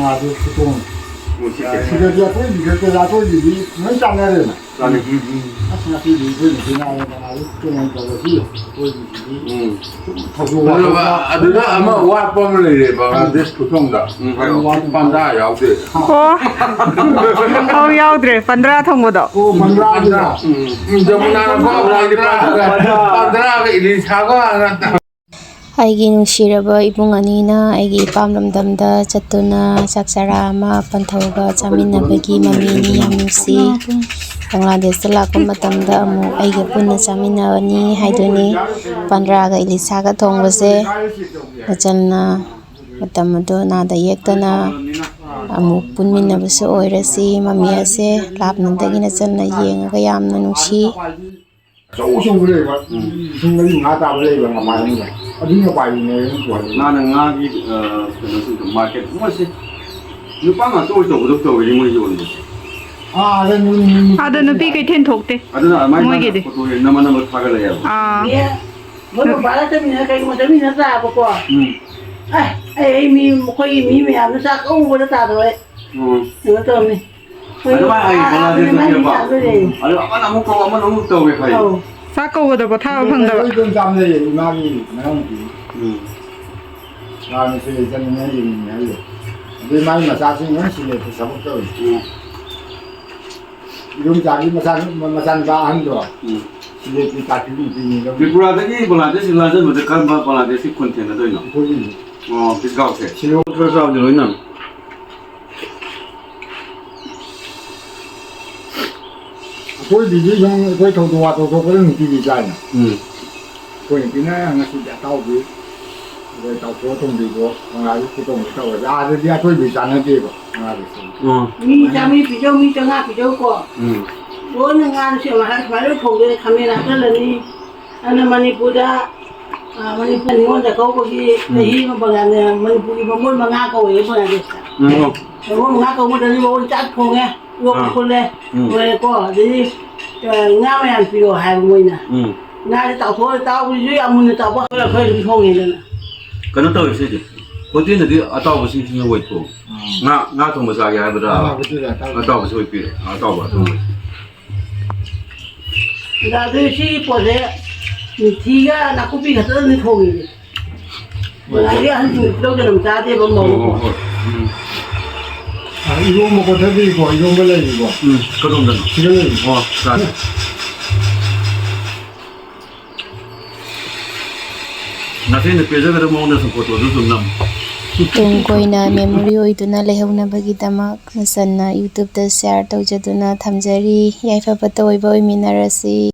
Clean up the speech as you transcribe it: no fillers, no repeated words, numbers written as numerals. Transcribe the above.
ngadu kutung. Sudah dia pun juga kita pun jadi macam mana? Asal tu dia pun dia nak ngadu kutung kalau dia pun jadi. Ada ama wah pemilih Bangladesh kutung dah. Pandra ya udah. Oh, oh ya udah, pandra thongba dah. Oh, pandra juga. Jamuna apa lagi pandra Elisha kan. ꯑꯩꯒꯤ ꯅꯨꯡꯁꯤꯔꯕ ꯏꯕꯨꯡ ꯑꯅꯤꯅ ꯑꯩꯒꯤ ꯏꯄꯥꯝ ꯂꯝꯗꯝꯗ ꯆꯠꯇꯨꯅ ꯆꯥꯛ ꯆꯔꯥ ꯑꯃ ꯄꯟꯊꯧꯒ ꯆꯥꯃꯤꯟꯅꯕꯒꯤ ꯃꯃꯤꯅꯤ ꯌꯥꯝ ꯅꯨꯡꯁꯤ ꯕꯪꯒ꯭ꯂꯥꯗꯦꯁꯇ ꯂꯥꯛꯄ ꯃꯇꯝꯗ ꯑꯃꯨꯛ ꯑꯩꯒ ꯄꯨꯟꯅ ꯆꯥꯃꯤꯟꯅꯕꯅꯤ ꯍꯥꯏꯗꯨꯅꯤ ꯄꯟꯗ꯭ꯔꯥꯒ ꯏꯂꯤꯁꯥꯒ ꯊꯣꯡꯕꯁꯦ ꯅꯆꯜꯅ ꯃꯇꯝ ꯑꯗꯨ ꯅꯥꯗ ꯌꯦꯛꯇꯅ ꯑꯃꯨꯛ ꯄꯨꯟꯃꯤꯟꯅꯕꯁꯨ ꯑꯣꯏꯔꯁꯤ ꯃꯃꯤ ꯑꯁꯦ ꯂꯥꯞꯅꯗꯒꯤ ꯅꯆꯜꯅ ꯌꯦꯡꯉꯒ ꯌꯥꯝꯅ ꯅꯨꯡꯁꯤ Sungguh lebar, sungguh ini ngata lebar ngapain ini? Aduh ngapain ini? Mana ngagi kena market masih. Lupa nggak tuh betul ini mau jual ni. Ada nih. Ada nabi kau ten thok te. Ada nak main foto nama pakai lah ya. Iya. Baru balik tapi nak kayak macam ni nak apa kau? Mi kau mi apa nak kau boleh tak tu? Tengok tu ni. Ada mana lagi Bangladesh ni apa? Ada apa nak tahu ke kaya? Saka udah betah apa dah? Itu jam ni, mari, mana ni? Nah, mesti jam ni ni. Dia main masak ni, sini tu sama tu. Ilmu jadi masak bahan tu. Sini kita tu ni. Di Bangladesh betul kan Bangladesh konten ada ini. Oh, pisau se. Sini pisau dulu ini. Koi biji yang koi tahu dua tahu kau ni biji jalan. Koi ni na yang nasi dah tahu biji, koi tahu kau tahu biji kau, orang lain kita tahu tahu. Ada dia koi biji jalan dia kau, orang lain. Mi kami biji mi tengah biji kau. Kau ni ngan siapa hari malu thongba kami nak jalan ni. Anak Manipura, Manipura ni orang kau pergi ni macam mana Manipura pun mengakau ye pun ada. Kau mengakau macam ni orang cat thongnya. Lúc con lên, rồi có gì ngã mày ăn phiêu hàng mùi nè, ngã thì tao thôi tao dưới ăn mùi tao bắt là phải đi không vậy nè. Cái nó tao sẽ gì? Có tiền thì tao có xin xin quay thùng, ngã thùng mà sao vậy bây giờ? Tao có xin quay tao bảo thùng. Là tôi chỉ bỏ ra, thì cái là cũng bị cái đó đi thùng vậy. Là cái anh chụp đâu cho làm sao thì bằng màu. Ibu mau kau tadi kau, ibu boleh ibu. Kau tahu tak? Boleh. Oh, kan. Nanti ni pijak ada mau nasi foto tu sunam. ꯇꯨꯡ ꯀꯣꯏꯅ memory ꯑꯣꯏꯗꯨꯅ ꯂꯩꯍꯧꯅꯕꯒꯤꯗꯃꯛ ꯅꯆꯜꯅ ꯌꯨꯇ꯭ꯌꯨꯕꯇ share ꯇꯧꯖꯗꯨꯅ ꯊꯝꯖꯔꯤ ꯌꯥꯏꯐ ꯄꯥꯇ ꯑꯣꯏꯕ ꯑꯣꯏꯃꯤꯟꯅꯔꯁꯤ